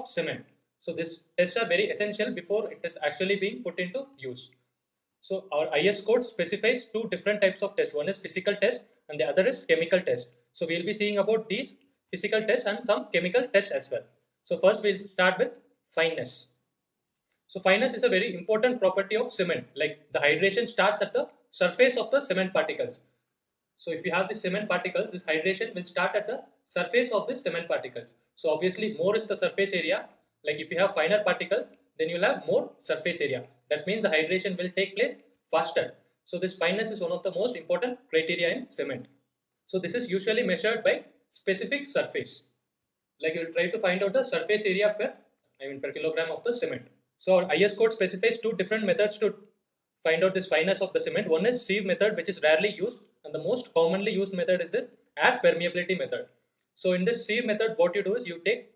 cement. So these tests are very essential before it is actually being put into use. So our IS code specifies two different types of tests. One is physical test and the other is chemical test. So we'll be seeing about these physical tests and some chemical tests as well. So first we'll start with fineness. So fineness is a very important property of cement. Like the hydration starts at the surface of the cement particles. So if you have the cement particles, this hydration will start at the surface of the cement particles. So obviously more is the surface area. Like if you have finer particles, then you'll have more surface area. That means the hydration will take place faster. So this fineness is one of the most important criteria in cement. So this is usually measured by specific surface. Like you will try to find out the surface area per kilogram of the cement. So our IS code specifies two different methods to find out this fineness of the cement. One is sieve method, which is rarely used, and the most commonly used method is this air permeability method. So in this sieve method, what you do is you take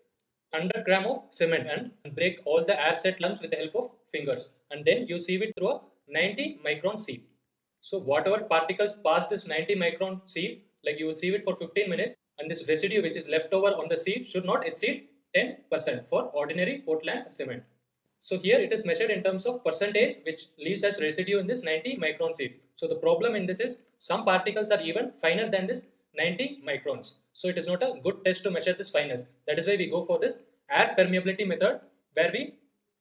100 gram of cement and break all the air set lumps with the help of fingers, and then you sieve it through a 90 micron sieve. So whatever particles pass this 90 micron sieve, like you will sieve it for 15 minutes, and this residue which is left over on the sieve should not exceed 10% for ordinary Portland cement. So here it is measured in terms of percentage which leaves as residue in this 90 micron sieve. So the problem in this is some particles are even finer than this 90 microns. So it is not a good test to measure this fineness. That is why we go for this air permeability method, where we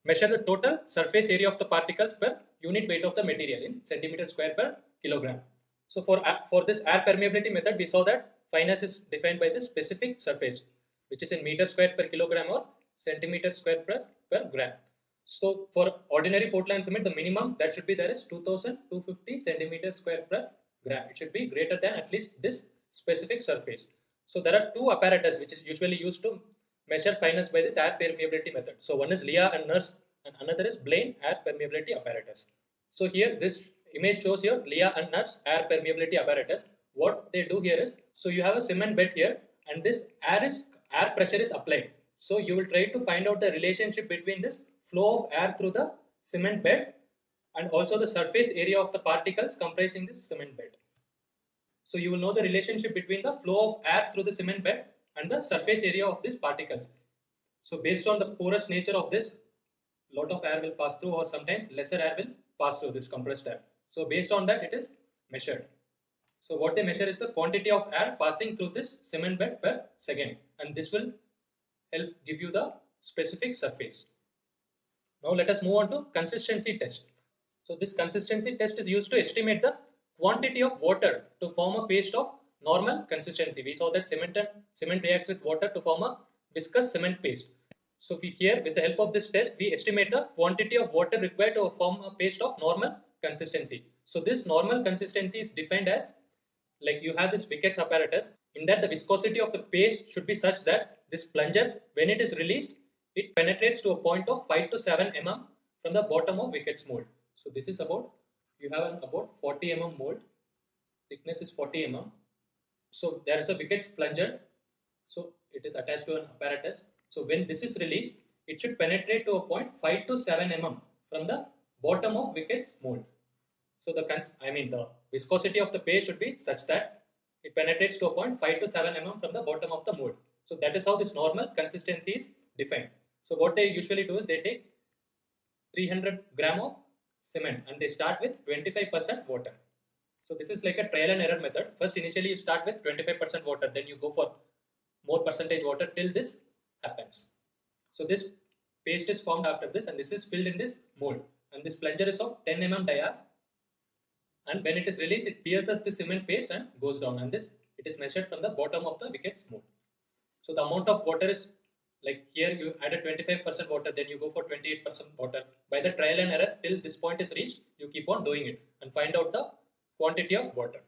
measure the total surface area of the particles per unit weight of the material in centimeter square per kilogram. So for this air permeability method, we saw that fineness is defined by the specific surface, which is in meter square per kilogram or centimeter square per gram. So for ordinary Portland cement, the minimum that should be there is 2250 centimeter square per gram. It should be greater than at least this specific surface. So there are two apparatus which is usually used to measure fineness by this air permeability method. So one is Lea and Nurse, and another is Blaine air permeability apparatus. So here this image shows here Lea and Nurse air permeability apparatus. What they do here is, so you have a cement bed here, and this air pressure is applied. So you will try to find out the relationship between this flow of air through the cement bed and also the surface area of the particles comprising this cement bed. So you will know the relationship between the flow of air through the cement bed and the surface area of these particles. So based on the porous nature of this, lot of air will pass through, or sometimes lesser air will pass through this compressed air. So based on that, it is measured. So what they measure is the quantity of air passing through this cement bed per second, and this will help give you the specific surface. Now let us move on to consistency test. So this consistency test is used to estimate the quantity of water to form a paste of normal consistency. We saw that cement reacts with water to form a viscous cement paste. So here, with the help of this test, we estimate the quantity of water required to form a paste of normal consistency. So this normal consistency is defined as, like you have this Vickett's apparatus, in that the viscosity of the paste should be such that this plunger, when it is released, it penetrates to a point of 5 to 7 mm from the bottom of Vickett's mold. So this is about, you have about 40 mm mold, thickness is 40 mm. So there is a Vickett's plunger, so it is attached to an apparatus. So when this is released, it should penetrate to a point 5 to 7 mm from the bottom of Vickett's mold. So the viscosity of the paste should be such that it penetrates to a point 5 to 7 mm from the bottom of the mold. So that is how this normal consistency is defined. So what they usually do is they take 300 gram of cement and they start with 25% water. So this is like a trial and error method. First, initially you start with 25% water, then you go for more percentage water till this happens. So this paste is formed after this, and this is filled in this mold, and this plunger is of 10 mm dia, and when it is released, it pierces the cement paste and goes down, and this it is measured from the bottom of the Vickett's mold. So the amount of water is, like here you added 25% water, then you go for 28% water. By the trial and error, till this point is reached, you keep on doing it and find out the quantity of water.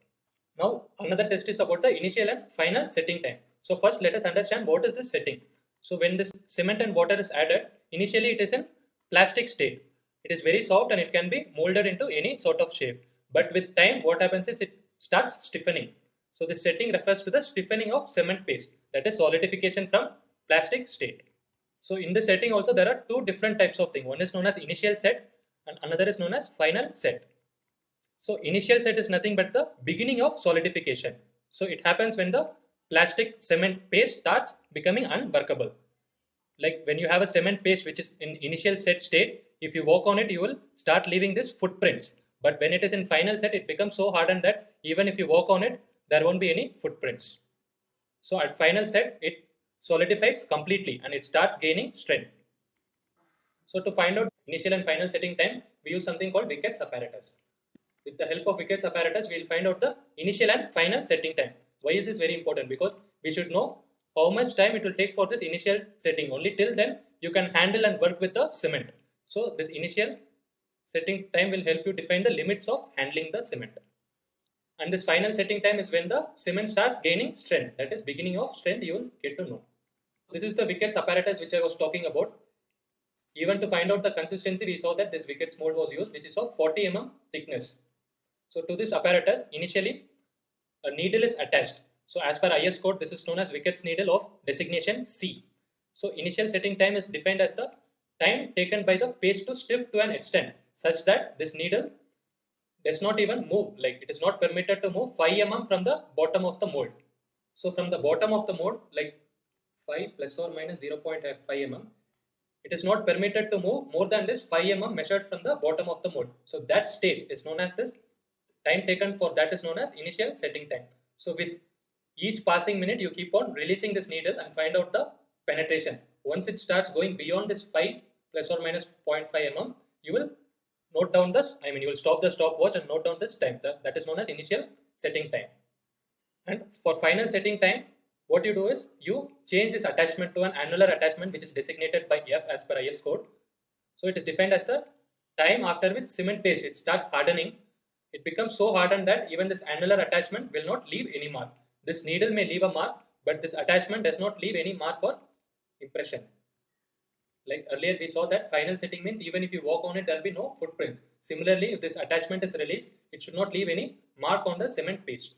Now another test is about the initial and final setting time. So first let us understand what is this setting. So when this cement and water is added, initially it is in plastic state. It is very soft and it can be molded into any sort of shape. But with time, what happens is it starts stiffening. So this setting refers to the stiffening of cement paste, that is solidification from plastic state. So in this setting also there are two different types of thing. One is known as initial set and another is known as final set. So initial set is nothing but the beginning of solidification. So it happens when the plastic cement paste starts becoming unworkable. like when you have a cement paste which is in initial set state, if you walk on it, you will start leaving this footprints. But when it is in final set, it becomes so hardened that even if you walk on it, there won't be any footprints. So at final set, it solidifies completely and it starts gaining strength. So to find out initial and final setting time, we use something called Vickett's apparatus. With the help of Vickett's apparatus, we will find out the initial and final setting time. Why is this very important? Because we should know how much time it will take for this initial setting. Only till then you can handle and work with the cement. So this initial setting time will help you define the limits of handling the cement. And this final setting time is when the cement starts gaining strength. That is beginning of strength, you will get to know. This is the Vickett's apparatus which I was talking about. Even to find out the consistency, we saw that this Vickett's mold was used, which is of 40 mm thickness. So to this apparatus, initially a needle is attached. So as per IS code, this is known as Vickett's needle of designation C. So initial setting time is defined as the time taken by the paste to stiff to an extent such that this needle does not even move, like it is not permitted to move 5 mm from the bottom of the mold. So from the bottom of the mold, like 5 plus or minus 0.5 mm, it is not permitted to move more than this 5 mm measured from the bottom of the mold. So that state is known as this time taken for that is known as initial setting time. So with each passing minute, you keep on releasing this needle and find out the penetration. Once it starts going beyond this 5 plus or minus 0.5 mm, you will note down this, you will stop the stopwatch and note down this time. That is known as initial setting time. And for final setting time, what you do is you change this attachment to an annular attachment which is designated by F as per IS code. So it is defined as the time after which cement paste it starts hardening. It becomes so hardened that even this annular attachment will not leave any mark. This needle may leave a mark, but this attachment does not leave any mark or impression. Like earlier we saw that final setting means even if you walk on it, there will be no footprints. Similarly, if this attachment is released, it should not leave any mark on the cement paste.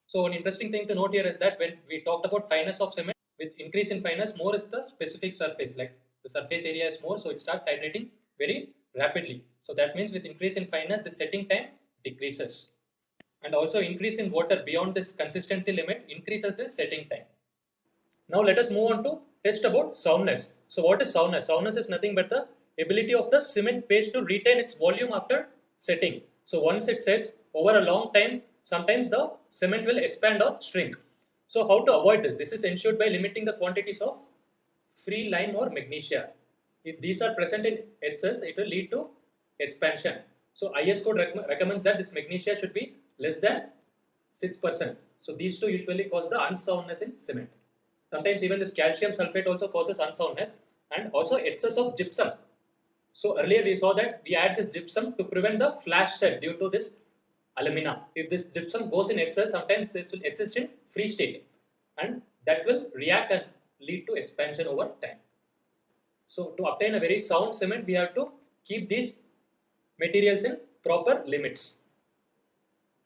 So one interesting thing to note here is that when we talked about fineness of cement, with increase in fineness, more is the specific surface, like the surface area is more, so it starts hydrating very rapidly. So that means with increase in fineness, the setting time decreases. And also increase in water beyond this consistency limit increases this setting time. Now let us move on to test about soundness. So what is soundness? Soundness is nothing but the ability of the cement paste to retain its volume after setting. So once it sets over a long time, sometimes the cement will expand or shrink. So how to avoid this? This is ensured by limiting the quantities of free lime or magnesia. If these are present in excess, it will lead to expansion. So IS code recommends that this magnesia should be less than 6%. So these two usually cause the unsoundness in cement. Sometimes even this calcium sulfate also causes unsoundness, and also excess of gypsum. So earlier we saw that we add this gypsum to prevent the flash set due to this alumina. If this gypsum goes in excess, sometimes this will exist in free state and that will react and lead to expansion over time. So to obtain a very sound cement, we have to keep these materials in proper limits.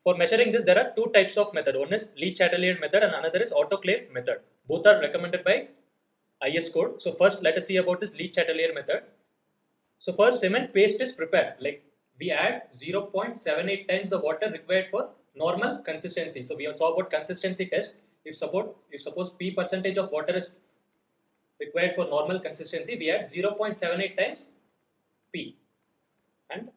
For measuring this, there are two types of method. One is Le-Chatelier method and another is autoclave method. Both are recommended by IS code. So first let us see about this Le-Chatelier method. So first cement paste is prepared. Like we add 0.78 times the water required for normal consistency. So we saw about consistency test. If suppose P percentage of water is required for normal consistency, we add 0.78 times P. And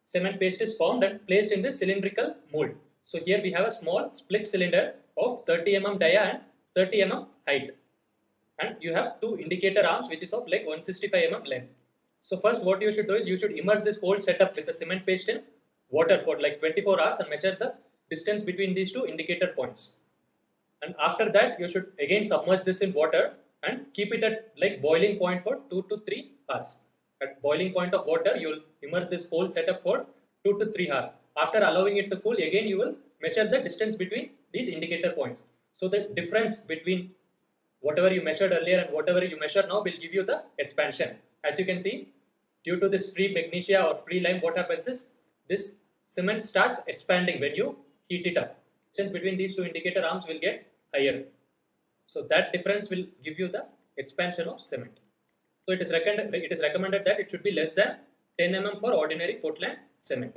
cement paste is formed and placed in this cylindrical mold. So here we have a small split cylinder of 30 mm dia and 30 mm height. And you have two indicator arms which is of like 165 mm length. So first what you should do is you should immerse this whole setup with the cement paste in water for like 24 hours and measure the distance between these two indicator points. And after that you should again submerge this in water and keep it at like boiling point for 2 to 3 hours. At boiling point of water, you will immerse this whole setup for 2 to 3 hours. After allowing it to cool, again you will measure the distance between these indicator points. So the difference between whatever you measured earlier and whatever you measure now will give you the expansion. As you can see, due to this free magnesia or free lime, what happens is this cement starts expanding when you heat it up. Distance between these two indicator arms will get higher. So that difference will give you the expansion of cement. So it is recommended that it should be less than 10 mm for ordinary Portland cement.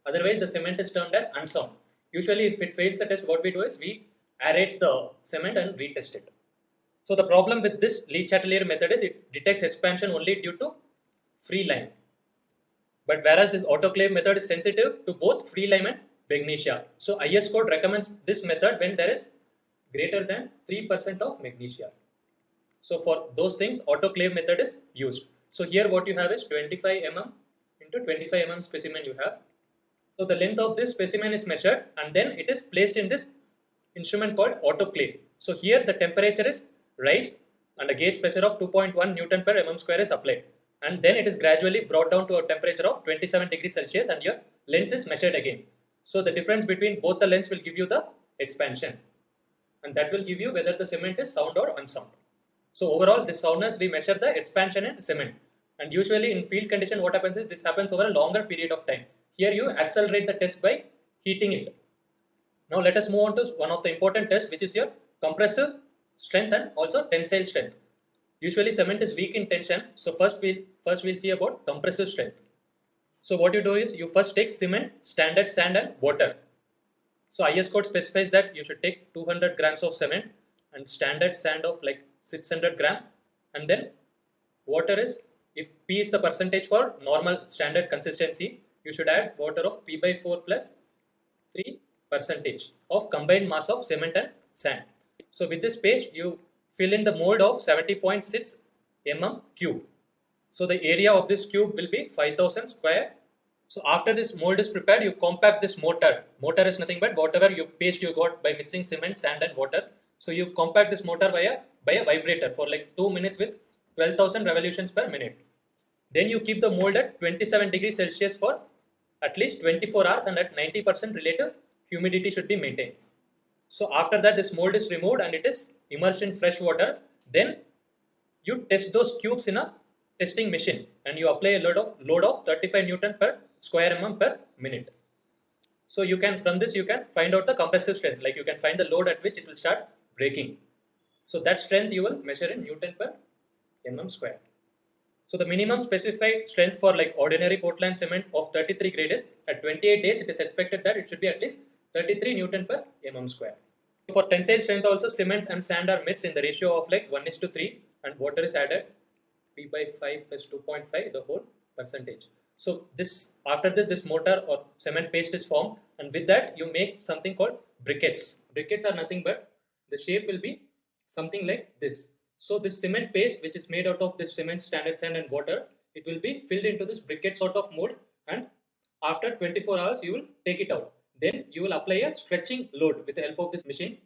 Otherwise, the cement is termed as unsound. Usually, if it fails the test, what we do is we aerate the cement and retest it. So the problem with this Le Chatelier method is it detects expansion only due to free lime. But whereas this autoclave method is sensitive to both free lime and magnesia. So IS code recommends this method when there is greater than 3% of magnesia. So for those things, autoclave method is used. So here what you have is 25 mm into 25 mm specimen you have. So the length of this specimen is measured and then it is placed in this instrument called autoclave. So here the temperature is raised and a gauge pressure of 2.1 Newton per mm square is applied. And then it is gradually brought down to a temperature of 27 degrees Celsius and your length is measured again. So the difference between both the lengths will give you the expansion. And that will give you whether the cement is sound or unsound. So overall, this soundness, we measure the expansion in cement. And usually in field condition, what happens is this happens over a longer period of time. Here you accelerate the test by heating it. Now let us move on to one of the important tests, which is your compressive strength and also tensile strength. Usually cement is weak in tension, so first we'll see about compressive strength. So what you do is you first take cement, standard sand and water. So IS code specifies that you should take 200 grams of cement and standard sand of like 600 gram, and then water is, if P is the percentage for normal standard consistency, you should add water of P by 4 plus 3% of combined mass of cement and sand. So with this paste, you fill in the mold of 70.6 mm cube. So the area of this cube will be 5000 square. So after this mold is prepared, you compact this mortar. Mortar is nothing but whatever you paste you got by mixing cement, sand and water. So you compact this mortar by a vibrator for like 2 minutes with 12,000 revolutions per minute. Then you keep the mold at 27 degrees Celsius for at least 24 hours and at 90% relative humidity should be maintained. So after that, this mold is removed and it is immersed in fresh water. Then you test those cubes in a testing machine and you apply a load of 35 Newton per square mm per minute. So you can, from this you can find out the compressive strength, like you can find the load at which it will start breaking. So that strength you will measure in Newton per mm square. So the minimum specified strength for like ordinary Portland cement of 33 grade is at 28 days it is expected that it should be at least 33 Newton per mm square. For tensile strength also, cement and sand are mixed in the ratio of like 1:3 and water is added P by 5 plus 2.5 the whole percentage. So this, after this mortar or cement paste is formed, and with that you make something called briquettes. Briquettes are nothing but the shape will be something like this. So this cement paste, which is made out of this cement, standard sand and water, it will be filled into this briquette sort of mold, and after 24 hours you will take it out. Then you will apply a stretching load with the help of this machine,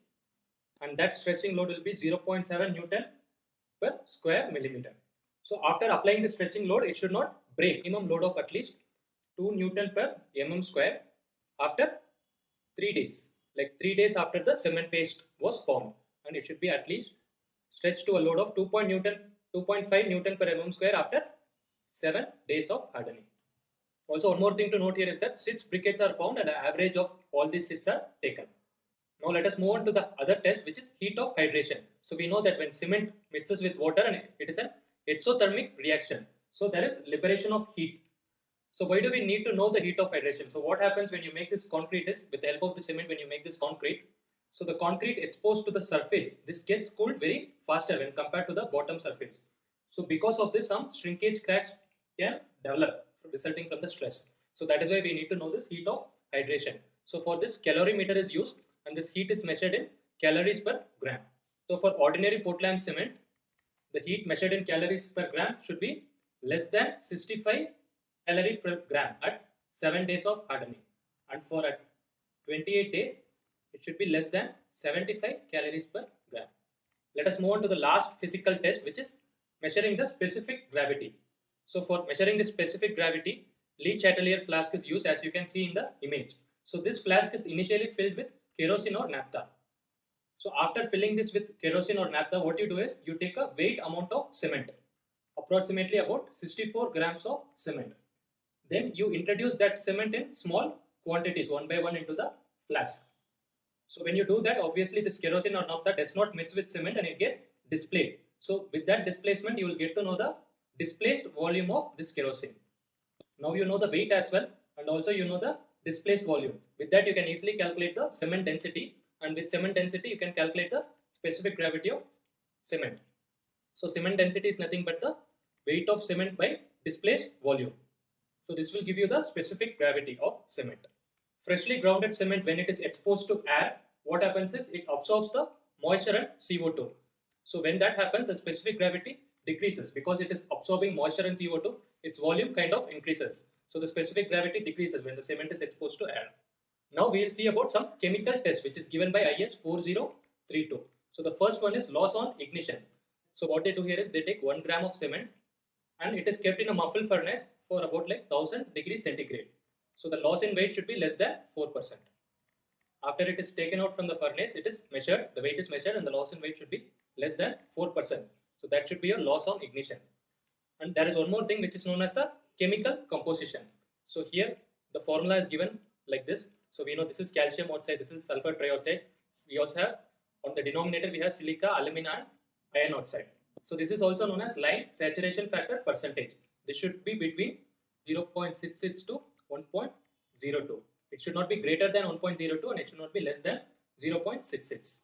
and that stretching load will be 0.7 Newton per square millimeter. So after applying the stretching load, it should not break. Minimum load of at least 2 Newton per mm square after 3 days. Like 3 days after the cement paste was formed, and it should be at least stretched to a load of 2.5 Newton per mm square after 7 days of hardening. Also, one more thing to note here is that 6 briquettes are formed and an average of all these 6 are taken. Now let us move on to the other test, which is heat of hydration. So we know that when cement mixes with water, and it is an exothermic reaction. So there is liberation of heat. So why do we need to know the heat of hydration? So what happens when you make this concrete is, with the help of the cement, when you make this concrete, so the concrete exposed to the surface, this gets cooled very faster when compared to the bottom surface. So because of this, some shrinkage cracks can develop resulting from the stress. So that is why we need to know this heat of hydration. So for this, calorimeter is used and this heat is measured in calories per gram. So for ordinary Portland cement, the heat measured in calories per gram should be less than 65 calories per gram at 7 days of hardening, and for at 28 days it should be less than 75 calories per gram. Let us move on to the last physical test, which is measuring the specific gravity. So for measuring the specific gravity, Le Chatelier flask is used, as you can see in the image. So this flask is initially filled with kerosene or naphtha. So after filling this with kerosene or naphtha, what you do is you take a weight amount of cement, approximately about 64 grams of cement. Then you introduce that cement in small quantities, one by one, into the flask. So when you do that, obviously this kerosene or naphtha does not mix with cement and it gets displayed. So with that displacement, you will get to know the displaced volume of this kerosene. Now you know the weight as well, and also you know the displaced volume. With that, you can easily calculate the cement density, and with cement density, you can calculate the specific gravity of cement. So cement density is nothing but the weight of cement by displaced volume. So this will give you the specific gravity of cement. Freshly grounded cement, when it is exposed to air, what happens is it absorbs the moisture and CO2. So when that happens, the specific gravity decreases because it is absorbing moisture and CO2. Its volume kind of increases. So the specific gravity decreases when the cement is exposed to air. Now we will see about some chemical test which is given by IS 4032. So the first one is loss on ignition. So what they do here is they take 1 gram of cement and it is kept in a muffle furnace for about like 1000 degrees centigrade. So the loss in weight should be less than 4%. After it is taken out from the furnace, it is measured, the weight is measured and the loss in weight should be less than 4%. So that should be your loss on ignition. And there is one more thing which is known as the chemical composition. So here the formula is given like this. So we know this is calcium oxide, this is sulfur trioxide. We also have on the denominator we have silica, alumina and iron oxide. So this is also known as lime saturation factor percentage. This should be between 0.66 to 1.02. It should not be greater than 1.02 and it should not be less than 0.66.